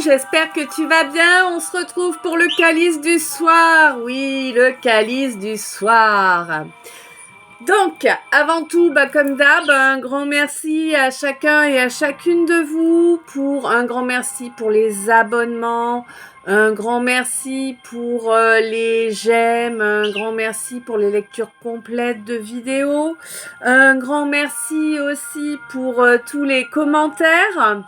j'espère que tu vas bien. On se retrouve pour le calice du soir. Oui, le calice du soir. Donc, avant tout, comme d'hab, un grand merci à chacun et à chacune de vous un grand merci pour les abonnements, un grand merci pour les j'aime, un grand merci pour les lectures complètes de vidéos, un grand merci aussi pour tous les commentaires.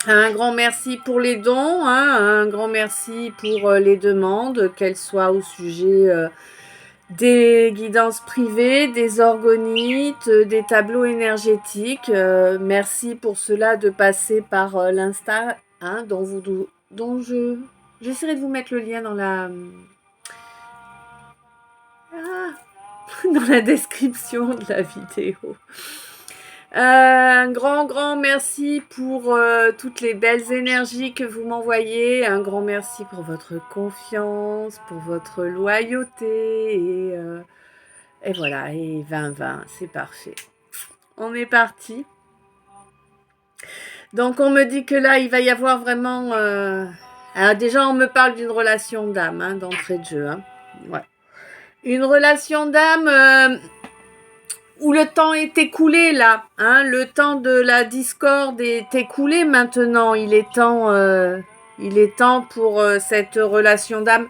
Un grand merci pour les dons, un grand merci pour les demandes, qu'elles soient au sujet des guidances privées, des orgonites, des tableaux énergétiques. Merci pour cela de passer par l'Insta, dont j'essaierai de vous mettre le lien dans dans la description de la vidéo. Un grand merci pour toutes les belles énergies que vous m'envoyez. Un grand merci pour votre confiance, pour votre loyauté. Et voilà, et 20-20, c'est parfait. On est parti. Donc on me dit que là, il va y avoir vraiment... Alors déjà, on me parle d'une relation d'âme, d'entrée de jeu. Ouais. Une relation d'âme... où le temps est écoulé là, le temps de la discorde est écoulé maintenant. Il est temps pour cette relation d'âme,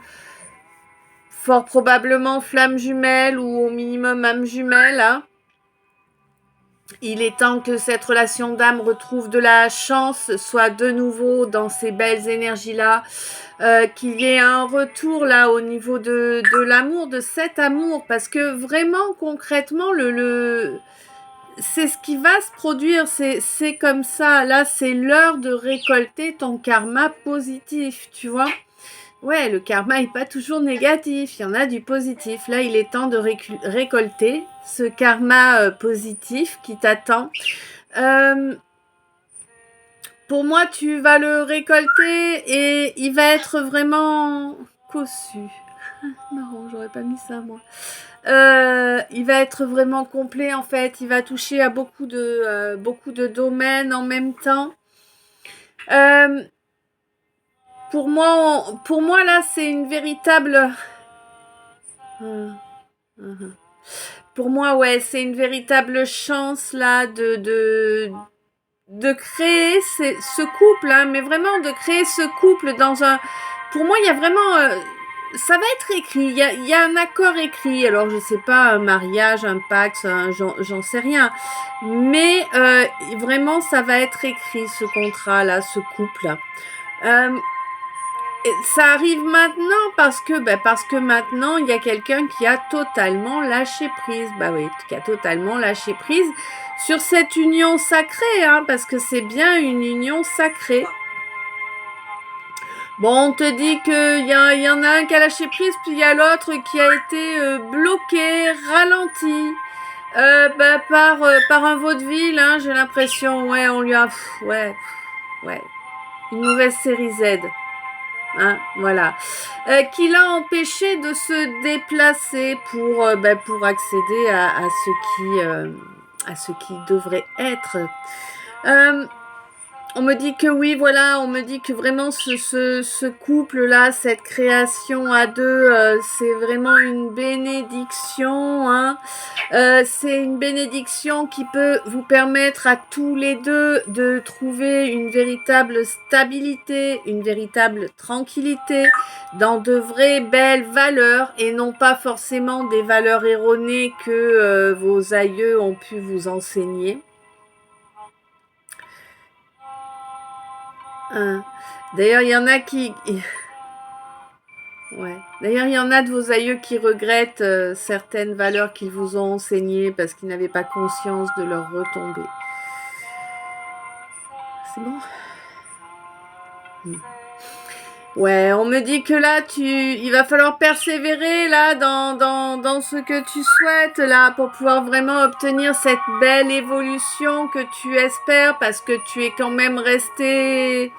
fort probablement flamme jumelle ou au minimum âme jumelle. Il est temps que cette relation d'âme retrouve de la chance, soit de nouveau dans ces belles énergies-là, qu'il y ait un retour là au niveau de l'amour, de cet amour, parce que vraiment concrètement, c'est ce qui va se produire, c'est comme ça. Là, c'est l'heure de récolter ton karma positif, tu vois. Ouais, le karma n'est pas toujours négatif, il y en a du positif. Là, il est temps de récolter ce karma positif qui t'attend. Pour moi, tu vas le récolter et il va être vraiment cossu. Marrant, j'aurais pas mis ça, moi. Il va être vraiment complet, en fait. Il va toucher à beaucoup de domaines en même temps. Pour moi, là, c'est une véritable... Pour moi, ouais, c'est une véritable chance, là, de créer ce couple, mais vraiment de créer ce couple dans un... Pour moi, il y a vraiment... ça va être écrit, il y a un accord écrit, alors je sais pas, un mariage, un pacte, j'en sais rien, mais vraiment ça va être écrit ce contrat-là, ce couple. Ça arrive maintenant parce que maintenant il y a quelqu'un qui a totalement lâché prise, oui, qui a totalement lâché prise sur cette union sacrée, parce que c'est bien une union sacrée. Bon, on te dit qu'il y en a un qui a lâché prise, puis il y a l'autre qui a été bloqué, ralenti par un vaudeville, j'ai l'impression. Ouais, on lui a... Ouais. Une mauvaise série Z. Voilà. Qui l'a empêché de se déplacer pour accéder à ce qui devrait être. On me dit que oui, voilà, on me dit que vraiment ce couple-là, cette création à deux, c'est vraiment une bénédiction. C'est une bénédiction qui peut vous permettre à tous les deux de trouver une véritable stabilité, une véritable tranquillité dans de vraies belles valeurs et non pas forcément des valeurs erronées que vos aïeux ont pu vous enseigner. D'ailleurs, il y en a D'ailleurs, il y en a de vos aïeux qui regrettent certaines valeurs qu'ils vous ont enseignées parce qu'ils n'avaient pas conscience de leur retombée. C'est bon ? Ouais, on me dit que là, il va falloir persévérer là dans ce que tu souhaites là pour pouvoir vraiment obtenir cette belle évolution que tu espères parce que tu es quand même resté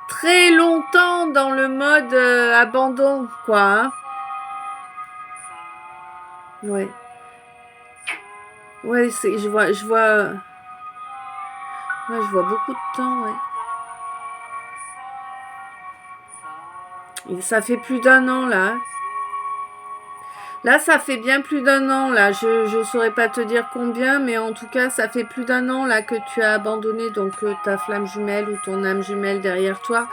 très longtemps dans le mode abandon, quoi. Ouais. Ouais, je vois beaucoup de temps, ouais. Et ça fait plus d'1 an, là. Là, ça fait bien plus d'1 an, là. Je saurais pas te dire combien, mais en tout cas, ça fait plus d'1 an, là, que tu as abandonné donc ta flamme jumelle ou ton âme jumelle derrière toi.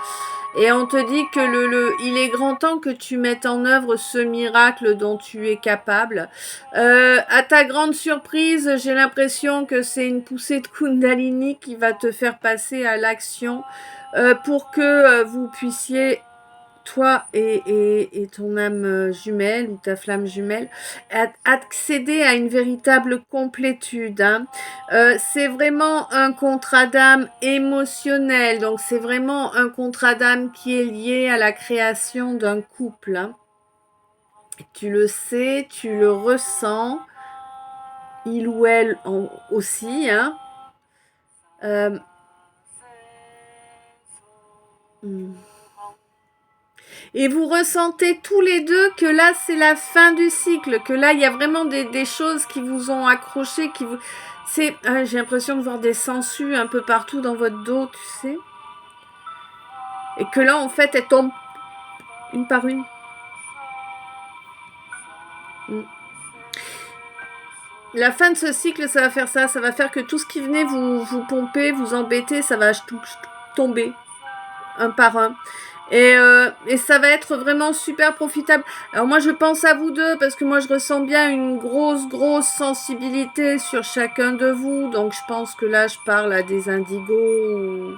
Et on te dit que il est grand temps que tu mettes en œuvre ce miracle dont tu es capable. À ta grande surprise, j'ai l'impression que c'est une poussée de Kundalini qui va te faire passer à l'action pour que vous puissiez, toi et ton âme jumelle ou ta flamme jumelle, accéder à une véritable complétude. Hein. C'est vraiment un contrat d'âme émotionnel, donc c'est vraiment un contrat d'âme qui est lié à la création d'un couple. Hein. Tu le sais, tu le ressens, il ou elle aussi. Hein. Et vous ressentez tous les deux que là, c'est la fin du cycle, que là, il y a vraiment des choses qui vous ont accroché, qui vous... j'ai l'impression de voir des sangsues un peu partout dans votre dos, tu sais. Et que là, en fait, elles tombent une par une. La fin de ce cycle, ça va faire ça. Ça va faire que tout ce qui venait vous pomper, vous embêter, ça va tomber un par un. Et ça va être vraiment super profitable. Alors moi, je pense à vous deux parce que moi, je ressens bien une grosse sensibilité sur chacun de vous. Donc, je pense que là, je parle à des indigos, ou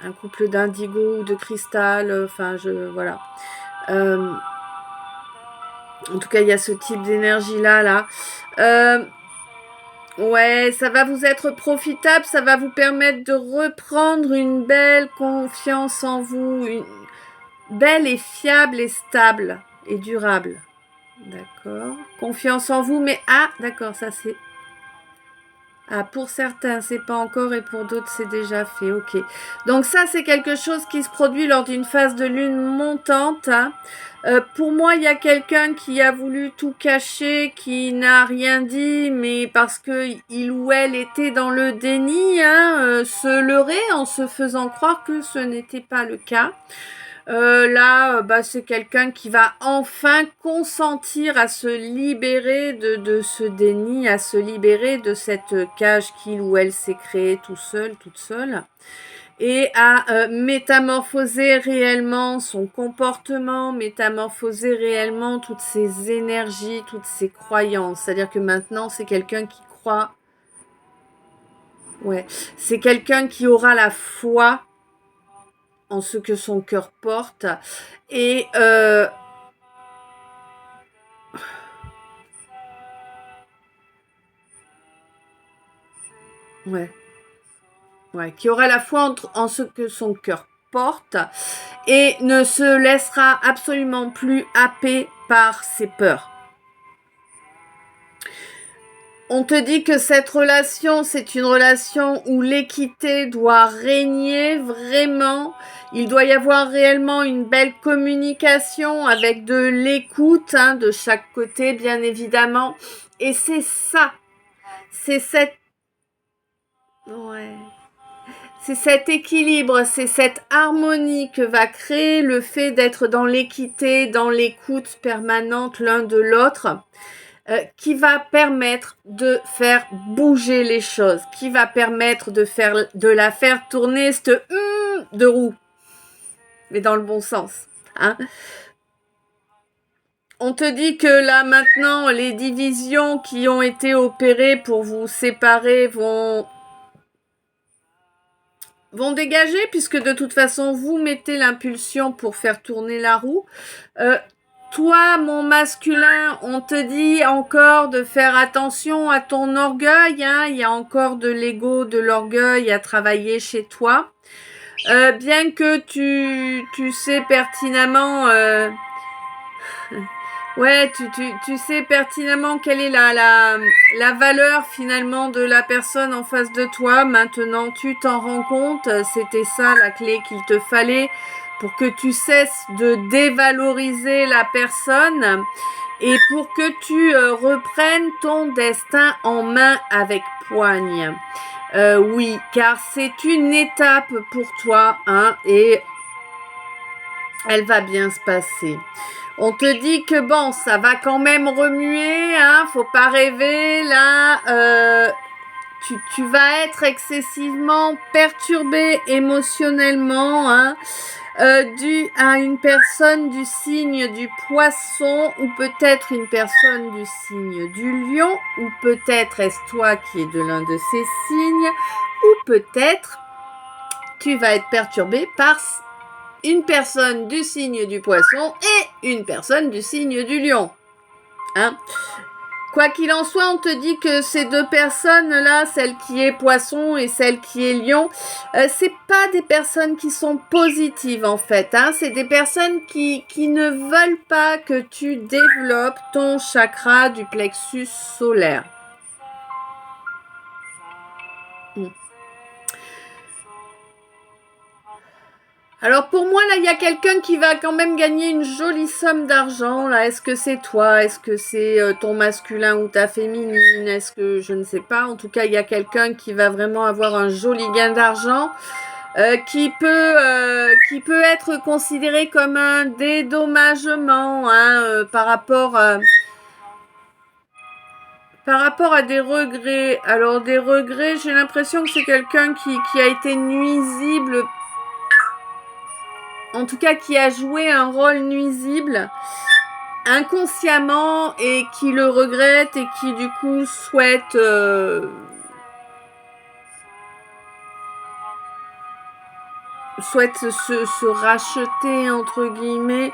un couple d'indigo ou de cristal. Enfin, voilà. En tout cas, il y a ce type d'énergie-là, là. Ouais, ça va vous être profitable. Ça va vous permettre de reprendre une belle confiance en vous, belle et fiable et stable et durable. D'accord. Confiance en vous, mais d'accord, ça c'est... pour certains, c'est pas encore et pour d'autres, c'est déjà fait. Ok. Donc ça, c'est quelque chose qui se produit lors d'une phase de lune montante. Hein. Pour moi, il y a quelqu'un qui a voulu tout cacher, qui n'a rien dit, mais parce que il ou elle était dans le déni, hein, se leurrer en se faisant croire que ce n'était pas le cas. Là, c'est quelqu'un qui va enfin consentir à se libérer de ce déni, à se libérer de cette cage qu'il ou elle s'est créée tout seul, toute seule, et à métamorphoser réellement son comportement, métamorphoser réellement toutes ses énergies, toutes ses croyances. C'est-à-dire que maintenant, c'est quelqu'un qui croit. Ouais, c'est quelqu'un qui aura la foi en ce que son cœur porte et qui aura la foi en ce que son cœur porte et ne se laissera absolument plus happer par ses peurs. On te dit que cette relation, c'est une relation où l'équité doit régner vraiment. Il doit y avoir réellement une belle communication avec de l'écoute de chaque côté, bien évidemment. Et c'est ça. C'est cet équilibre, c'est cette harmonie que va créer le fait d'être dans l'équité, dans l'écoute permanente l'un de l'autre. Qui va permettre de faire bouger les choses, qui va permettre de la faire tourner cette de roue, mais dans le bon sens. Hein. On te dit que là maintenant, les divisions qui ont été opérées pour vous séparer vont dégager, puisque de toute façon, vous mettez l'impulsion pour faire tourner la roue. Toi, mon masculin, on te dit encore de faire attention à ton orgueil. Hein. Il y a encore de l'ego, de l'orgueil à travailler chez toi. Bien que tu sais pertinemment... tu sais pertinemment quelle est la valeur finalement de la personne en face de toi. Maintenant, tu t'en rends compte. C'était ça la clé qu'il te fallait pour que tu cesses de dévaloriser la personne et pour que tu reprennes ton destin en main avec poigne. Oui, car c'est une étape pour toi, hein, et Elle va bien se passer. On te dit que bon, ça va quand même remuer, hein, faut pas rêver, là, tu vas être excessivement perturbé émotionnellement, hein, dû à une personne du signe du poisson ou peut-être une personne du signe du lion ou peut-être est-ce toi qui es de l'un de ces signes ou peut-être tu vas être perturbé par une personne du signe du poisson et une personne du signe du lion. Hein? Quoi qu'il en soit, on te dit que ces deux personnes-là, celle qui est poisson et celle qui est lion, c'est pas des personnes qui sont positives en fait. Hein? C'est des personnes qui ne veulent pas que tu développes ton chakra du plexus solaire. Alors pour moi, là, il y a quelqu'un qui va quand même gagner une jolie somme d'argent. Là, est-ce que c'est toi? Est-ce que c'est ton masculin ou ta féminine? Est-ce que je ne sais pas. En tout cas, il y a quelqu'un qui va vraiment avoir un joli gain d'argent qui peut être considéré comme un dédommagement hein, par rapport à des regrets. Alors des regrets, j'ai l'impression que c'est quelqu'un qui a été nuisible. En tout cas, qui a joué un rôle nuisible inconsciemment et qui le regrette et qui du coup souhaite se racheter entre guillemets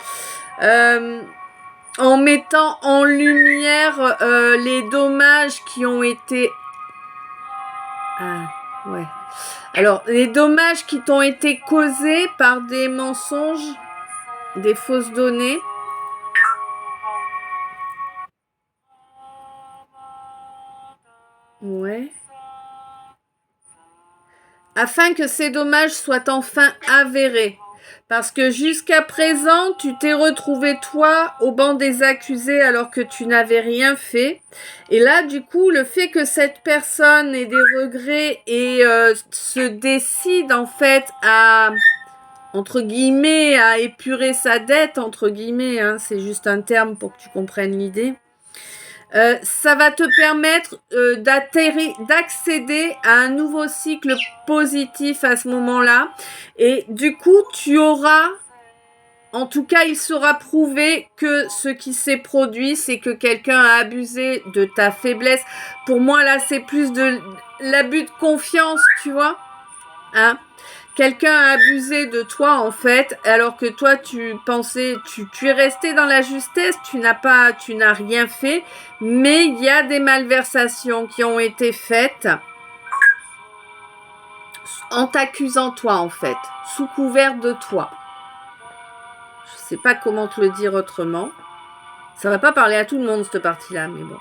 en mettant en lumière les dommages qui ont été alors les dommages qui t'ont été causés par des mensonges, des fausses données. Ouais. Afin que ces dommages soient enfin avérés. Parce que jusqu'à présent, tu t'es retrouvé toi au banc des accusés alors que tu n'avais rien fait. Et là, du coup, le fait que cette personne ait des regrets et se décide en fait à, entre guillemets, à épurer sa dette, entre guillemets, hein, c'est juste un terme pour que tu comprennes l'idée. Ça va te permettre d'accéder à un nouveau cycle positif à ce moment-là. Et du coup, tu auras, en tout cas, il sera prouvé que ce qui s'est produit, c'est que quelqu'un a abusé de ta faiblesse. Pour moi, là, c'est plus de l'abus de confiance, tu vois. Hein? Quelqu'un a abusé de toi en fait, alors que toi tu pensais, tu es resté dans la justesse, tu n'as rien fait, mais il y a des malversations qui ont été faites en t'accusant toi en fait, sous couvert de toi. Je sais pas comment te le dire autrement. Ça va pas parler à tout le monde cette partie-là, mais bon.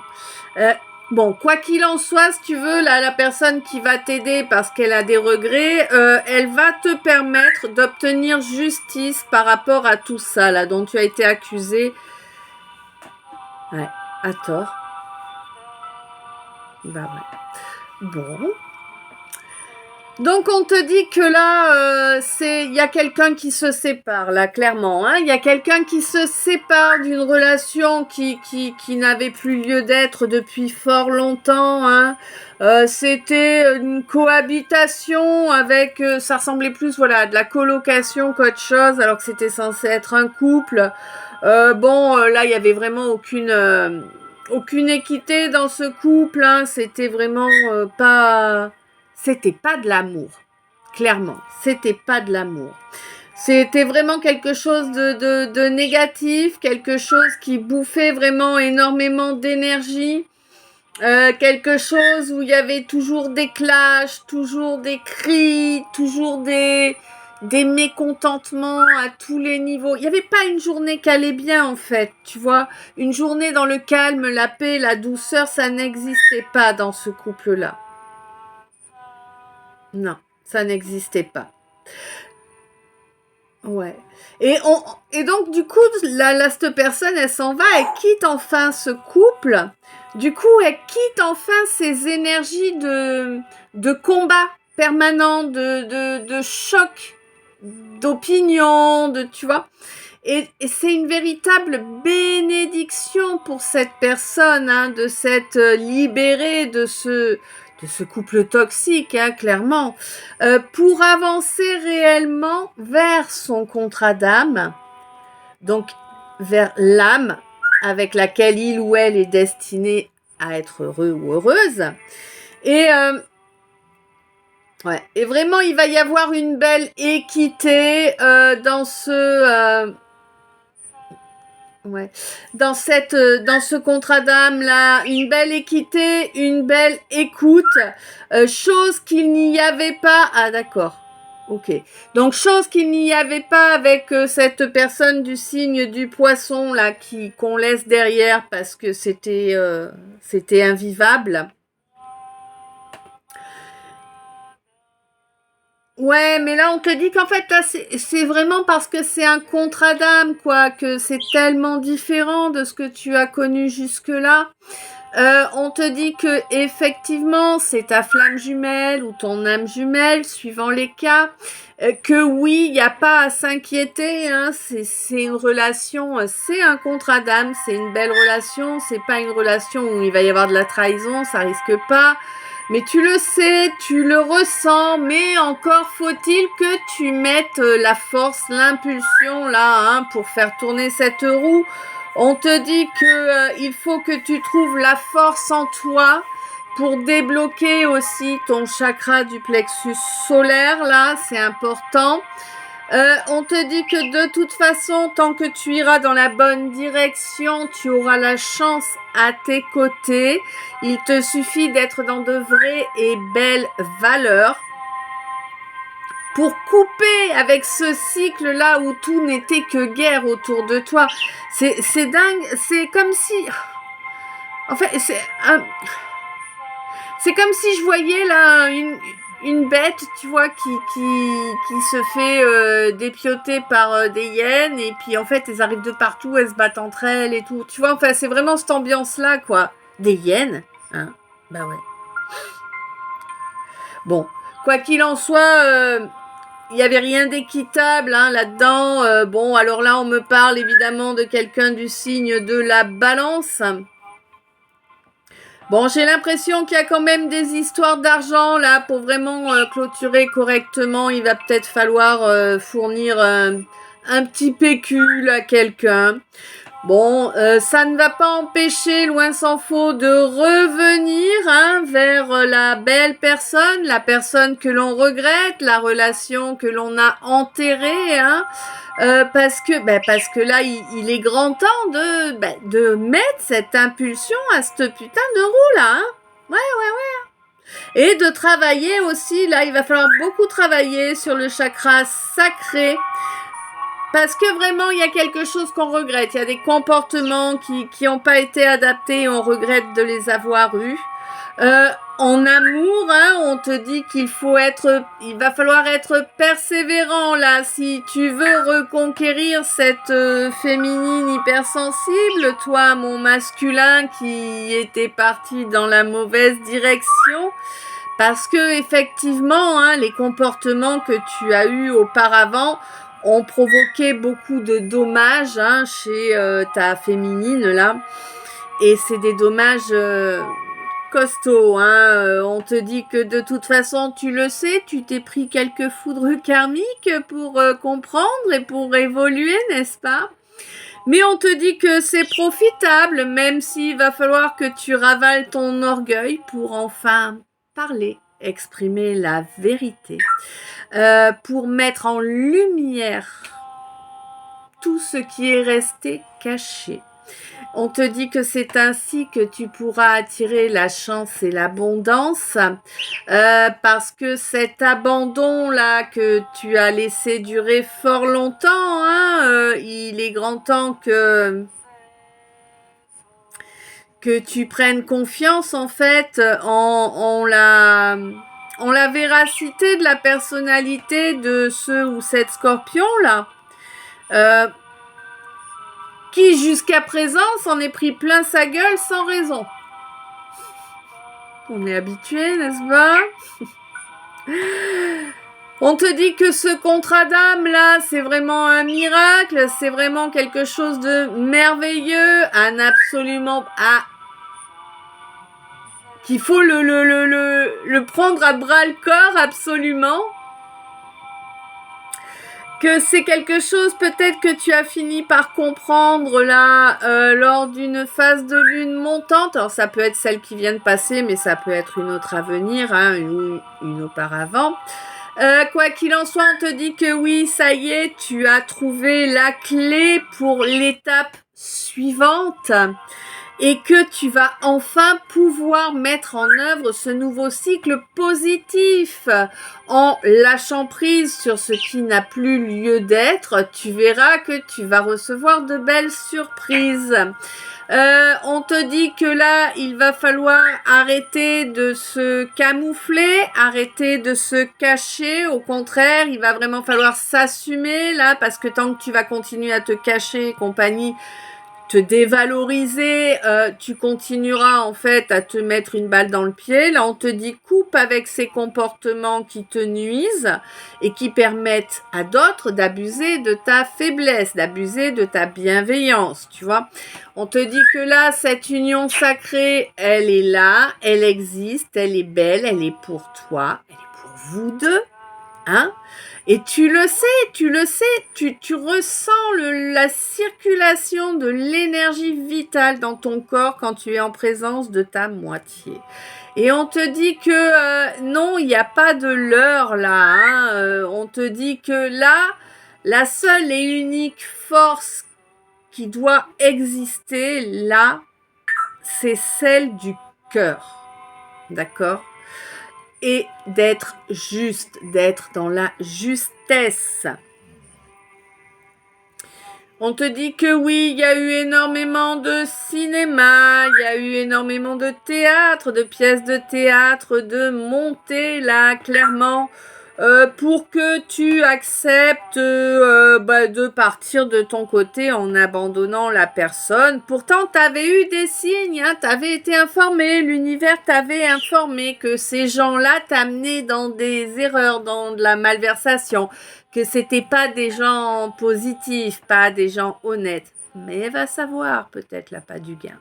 Bon, quoi qu'il en soit, si tu veux, là, la personne qui va t'aider parce qu'elle a des regrets, elle va te permettre d'obtenir justice par rapport à tout ça, là, dont tu as été accusé. Ouais, à tort. Bah ouais. Bon. Donc on te dit que là, il y a quelqu'un qui se sépare, là, clairement. Hein, il y a quelqu'un qui se sépare d'une relation qui n'avait plus lieu d'être depuis fort longtemps. Hein. C'était une cohabitation avec, ça ressemblait plus à de la colocation qu'autre chose, alors que c'était censé être un couple. Là, il y avait vraiment aucune équité dans ce couple. Hein, c'était vraiment pas... C'était pas de l'amour, clairement. C'était pas de l'amour. C'était vraiment quelque chose de négatif, quelque chose qui bouffait vraiment énormément d'énergie, quelque chose où il y avait toujours des clashs, toujours des cris, toujours des mécontentements à tous les niveaux. Il n'y avait pas une journée qui allait bien en fait, tu vois. Une journée dans le calme, la paix, la douceur, ça n'existait pas dans ce couple-là. Non, ça n'existait pas. Ouais. Et donc, du coup, cette personne, elle s'en va, elle quitte enfin ce couple. Du coup, elle quitte enfin ces énergies de combat permanent, de choc, d'opinion, tu vois. Et c'est une véritable bénédiction pour cette personne, hein, de s'être libérée de ce couple toxique, hein, clairement, pour avancer réellement vers son contrat d'âme, donc vers l'âme avec laquelle il ou elle est destiné à être heureux ou heureuse. Et ouais, et vraiment, il va y avoir une belle équité dans ce dans ce contrat d'âme là, une belle équité, une belle écoute, chose qu'il n'y avait pas. Ah d'accord. Ok. Donc chose qu'il n'y avait pas avec cette personne du signe du poisson là qu'on laisse derrière parce que c'était invivable. Ouais, mais là, on te dit qu'en fait, là, c'est vraiment parce que c'est un contrat d'âme, quoi, que c'est tellement différent de ce que tu as connu jusque-là. On te dit que, effectivement, c'est ta flamme jumelle ou ton âme jumelle, suivant les cas. Que oui, il n'y a pas à s'inquiéter, hein, c'est une relation, c'est un contrat d'âme, c'est une belle relation, c'est pas une relation où il va y avoir de la trahison, ça risque pas. Mais tu le sais, tu le ressens, mais encore faut-il que tu mettes la force, l'impulsion là, hein, pour faire tourner cette roue. On te dit que il faut que tu trouves la force en toi pour débloquer aussi ton chakra du plexus solaire là, c'est important. On te dit que de toute façon, tant que tu iras dans la bonne direction, tu auras la chance à tes côtés. Il te suffit d'être dans de vraies et belles valeurs pour couper avec ce cycle-là où tout n'était que guerre autour de toi. C'est dingue, c'est comme si... En fait, c'est comme si je voyais là une bête, tu vois, qui se fait dépioter par des hyènes, et puis en fait, elles arrivent de partout, elles se battent entre elles et tout. Tu vois, enfin, c'est vraiment cette ambiance-là, quoi. Des hyènes, hein. Bah ouais. Bon, quoi qu'il en soit, il n'y avait rien d'équitable hein, là-dedans. Bon, alors là, on me parle évidemment de quelqu'un du signe de la Balance. Bon, j'ai l'impression qu'il y a quand même des histoires d'argent là pour vraiment clôturer correctement. Il va peut-être falloir fournir un petit pécule à quelqu'un. Bon, ça ne va pas empêcher, loin s'en faut, de revenir hein, vers la belle personne, la personne que l'on regrette, la relation que l'on a enterrée, hein, parce que là, il est grand temps de mettre cette impulsion à cette putain de roue là, hein. Ouais. Et de travailler aussi, là, il va falloir beaucoup travailler sur le chakra sacré. Parce que vraiment, il y a quelque chose qu'on regrette. Il y a des comportements qui n'ont pas été adaptés et on regrette de les avoir eus. En amour, hein, on te dit il va falloir être persévérant là. Si tu veux reconquérir cette féminine hypersensible, toi, mon masculin qui était parti dans la mauvaise direction. Parce que effectivement, hein, les comportements que tu as eus auparavant ont provoqué beaucoup de dommages hein, chez ta féminine là. Et c'est des dommages costauds. Hein. On te dit que de toute façon, tu le sais, tu t'es pris quelques foudres karmiques pour comprendre et pour évoluer, n'est-ce pas? Mais on te dit que c'est profitable, même s'il va falloir que tu ravales ton orgueil pour enfin parler, exprimer la vérité. Pour mettre en lumière tout ce qui est resté caché. On te dit que c'est ainsi que tu pourras attirer la chance et l'abondance parce que cet abandon-là que tu as laissé durer fort longtemps, hein, il est grand temps que tu prennes confiance en fait en la véracité de la personnalité de ce ou cette scorpion là, qui jusqu'à présent s'en est pris plein sa gueule sans raison. On est habitué, n'est-ce pas? On te dit que ce contrat d'âme là, c'est vraiment un miracle, c'est vraiment quelque chose de merveilleux, un absolument qu'il faut le prendre à bras le corps absolument. Que c'est quelque chose peut-être que tu as fini par comprendre là lors d'une phase de lune montante. Alors ça peut être celle qui vient de passer, mais ça peut être une autre à venir, hein, une auparavant. Quoi qu'il en soit, on te dit que oui, ça y est, tu as trouvé la clé pour l'étape suivante et que tu vas enfin pouvoir mettre en œuvre ce nouveau cycle positif en lâchant prise sur ce qui n'a plus lieu d'être. Tu verras que tu vas recevoir de belles surprises. On te dit que là, il va falloir arrêter de se camoufler, arrêter de se cacher. Au contraire, il va vraiment falloir s'assumer là, parce que tant que tu vas continuer à te cacher et compagnie, te dévaloriser, tu continueras en fait à te mettre une balle dans le pied. Là, on te dit coupe avec ces comportements qui te nuisent et qui permettent à d'autres d'abuser de ta faiblesse, d'abuser de ta bienveillance, tu vois. On te dit que là, cette union sacrée, elle est là, elle existe, elle est belle, elle est pour toi, elle est pour vous deux, hein. Et tu le sais, tu ressens la circulation de l'énergie vitale dans ton corps quand tu es en présence de ta moitié. Et on te dit que non, il n'y a pas de leurre là, hein. On te dit que là, la seule et unique force qui doit exister là, c'est celle du cœur. D'accord ? Et d'être juste, d'être dans la justesse. On te dit que oui, il y a eu énormément de cinéma, il y a eu énormément de théâtre, de pièces de théâtre, de montées là, clairement, pour que tu acceptes de partir de ton côté en abandonnant la personne. Pourtant, tu avais eu des signes, hein, tu avais été informé, l'univers t'avait informé que ces gens-là t'amenaient dans des erreurs, dans de la malversation, que c'était pas des gens positifs, pas des gens honnêtes. Mais va savoir, peut-être là pas du gain.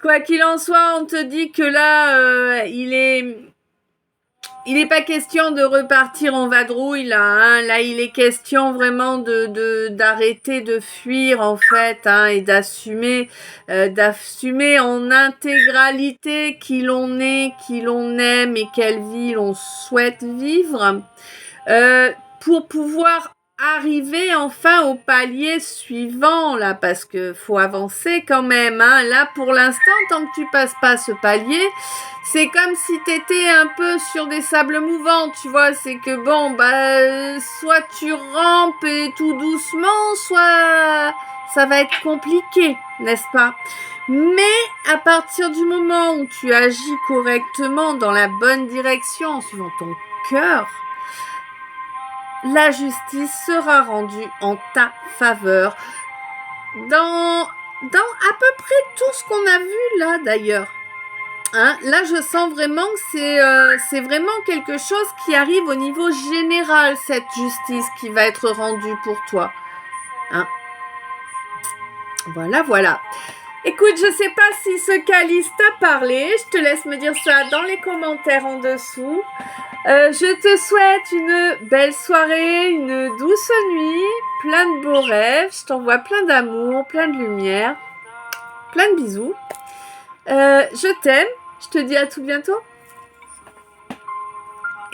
Quoi qu'il en soit, on te dit que là, il est pas question de repartir en vadrouille là, hein. Là, il est question vraiment d'arrêter de fuir en fait, hein, et d'assumer en intégralité qui l'on est, qui l'on aime et quelle vie l'on souhaite vivre. Pour pouvoir arriver enfin au palier suivant là, parce que faut avancer quand même, hein. Là pour l'instant, tant que tu passes pas ce palier, c'est comme si t'étais un peu sur des sables mouvants, tu vois. C'est que bon, soit tu rampes et tout doucement, soit ça va être compliqué, n'est-ce pas? Mais à partir du moment où tu agis correctement dans la bonne direction en suivant ton cœur, la justice sera rendue en ta faveur dans à peu près tout ce qu'on a vu là d'ailleurs. Hein, là, je sens vraiment que c'est vraiment quelque chose qui arrive au niveau général, cette justice qui va être rendue pour toi. Hein. Voilà. Écoute, je sais pas si ce calice t'a parlé. Je te laisse me dire ça dans les commentaires en dessous. Je te souhaite une belle soirée, une douce nuit, plein de beaux rêves. Je t'envoie plein d'amour, plein de lumière, plein de bisous. Je t'aime. Je te dis à tout bientôt.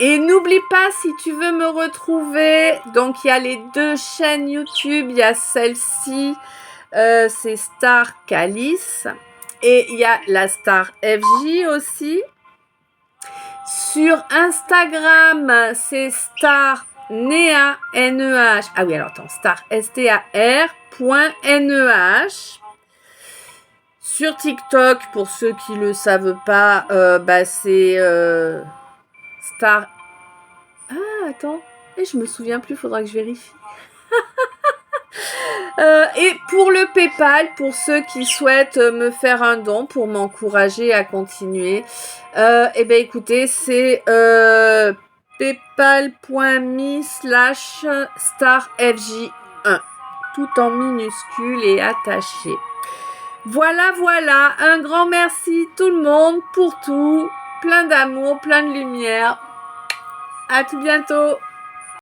Et n'oublie pas, si tu veux me retrouver, donc il y a les 2 chaînes YouTube. Il y a celle-ci, c'est Star Calice. Et il y a la Star FJ aussi. Sur Instagram, c'est Star Neh. Ah oui, alors attends, Star STAR.NEH. Sur TikTok, pour ceux qui le savent pas, c'est Star. Ah, attends. Et je me souviens plus, faudra que je vérifie. Et pour le PayPal, pour ceux qui souhaitent me faire un don pour m'encourager à continuer, écoutez, c'est paypal.me/starfj1, tout en minuscule et attaché. Voilà, voilà, un grand merci tout le monde pour tout, plein d'amour, plein de lumière. À tout bientôt.